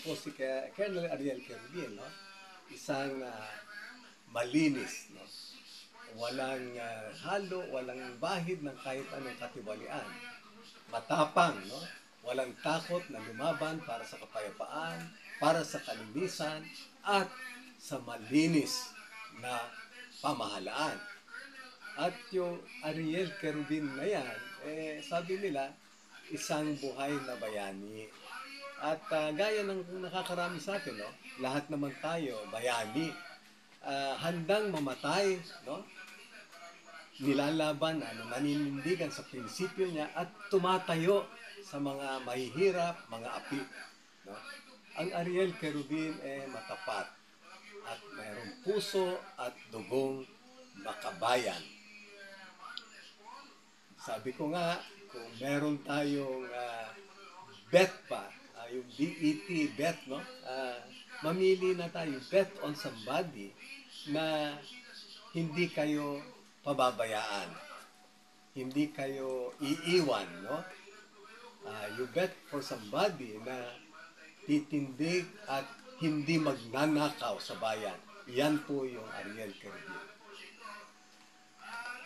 po si Colonel Ariel Querubin, no? Isang malinis, no? Walang halo, walang bahid ng kahit anong katiwalian. Matapang, no? Walang takot na lumaban para sa kapayapaan, para sa kalinisan, at sa malinis na pamahalaan. At yung Ariel Querubin na yan, sabi nila, isang buhay na bayani. At gaya ng nakakarami sa atin, no? Lahat naman tayo bayani. Handang mamatay, no? Nilalaban, naninindigan sa prinsipyo niya at tumatayo sa mga mahihirap, mga api. No? Ang Ariel Querubin matapat at mayroong puso at dugong makabayan. Sabi ko nga, kung meron tayong bet pa, yung BET, bet, no? Mamili na tayo, bet on somebody na hindi kayo pababayaan. Hindi kayo iiwan, no? You bet for somebody na titindig at hindi magnanakaw sa bayan. Yan po yung Ariel Querubin.